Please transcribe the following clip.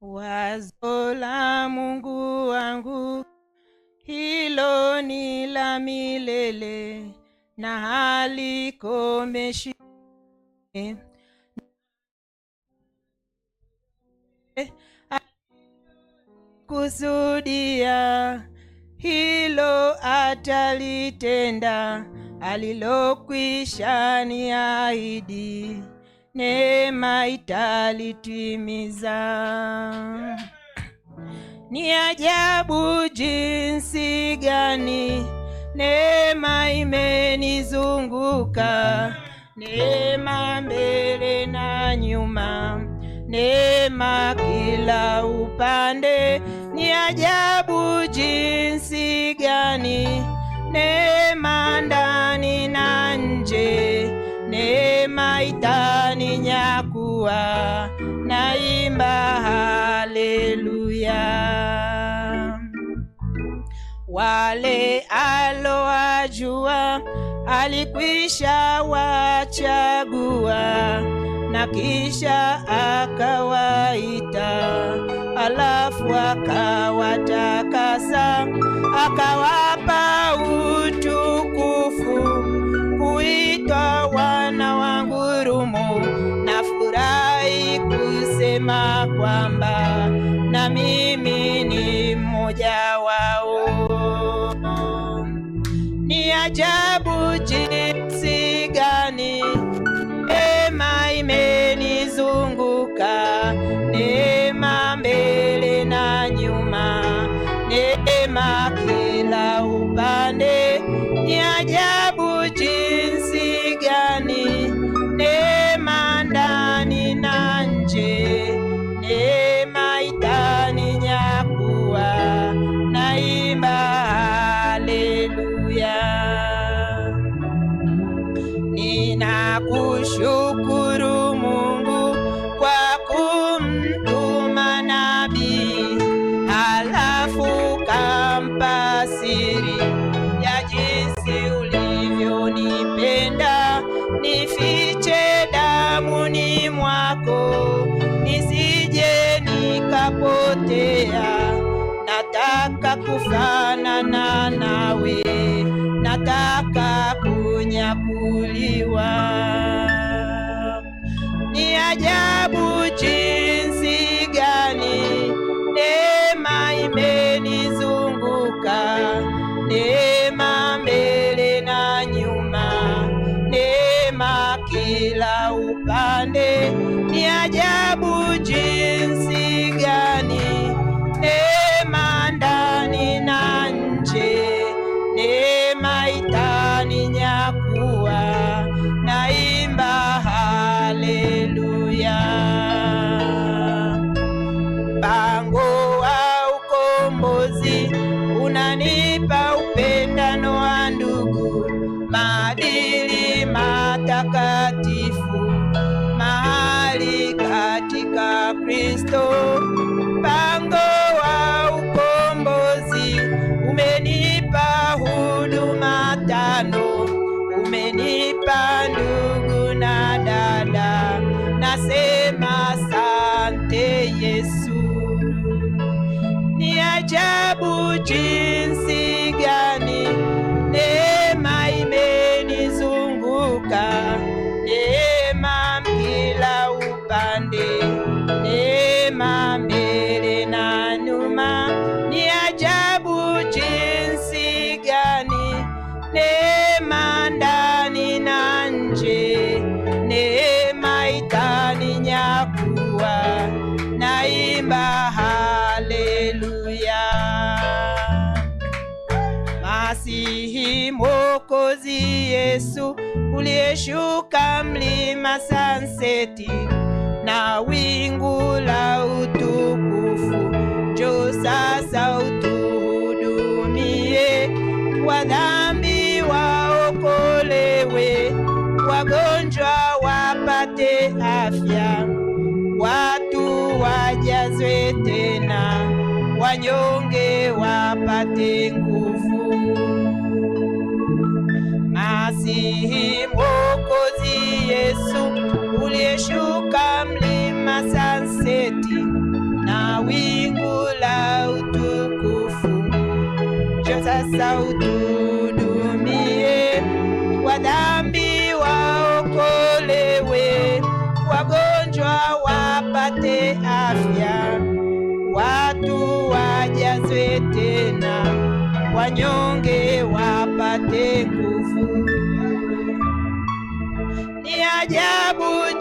Wazo la Mungu wangu hilo ni la milele na halikomeshi. Kusudia hilo atalitenda, alilokwisha niahidi, neema italitimiza. Ni ajabu jinsi gani neema imenizunguka, neema mbele na nyuma, neema kila upande. Ni ajabu jinsi gani neema ndani na nje, neema itaninyakua, naimba haleluya. Wale alowajua alikwisha wachagua, na kisha akawaita, alafu akawatakasa, akawapa utukufu, kuitwa wana wa ngurumo. Nafurahi kusema kwamba na mimi ni mmoja wao. Ni ajabu jinsi gani neema imenizunguka, neema mbele na nyuma, neema kila upande. Ni ajabu jinsi gani neema ndani na nje, neema itaninyakua, naimba haleluya. Ninakushukuru Mungu kwa kumtuma nabii, halafu kampa siri ya jinsi ulivyonipenda. Nifiche damuni mwako, nisije nikapotea. Nataka kufanana nawe, nataka kunyakuliwa. Ni ajabu jinsi gani neema imenizunguka, neema mbele na nyuma, neema kila upande. Ni ajabu jinsi gani neema ndani na nje, neema itaninyakua, naimba haleluya. Mpango wa ukombozi unanipa upendano wa ndugu, maadili matakatifu, mahali katika Kristo. Mpango wa ukombozi umenipa huduma tano, umenipa ndugu na dada, nasema asante Yesu. Ni ajabu jinsi gani neema imenizunguka, neema kila upande, neema mbele na nyuma. Ni ajabu jinsi gani neema ndani na nje, neema itaninyakua, naimba haleluya. Masihi Mwokozi Yesu, uliyeshuka mlima Sanseti na wingu la utukufu, njoo sasa utuhudumie. Wadhambi waokolewe, wagonjwa wapate afya, watu wajazwe tena, wanyonge wapate nguvu. Masihi Mwokozi Yesu uliyeshuka mlima Sanseti na wingu la utukufu, njoo sasa utuhudumie, wadhambi waokolewe, wagonjwa wapate afya, watu wajazwe tena, wanyonge wapate nguvu. Ni ajabu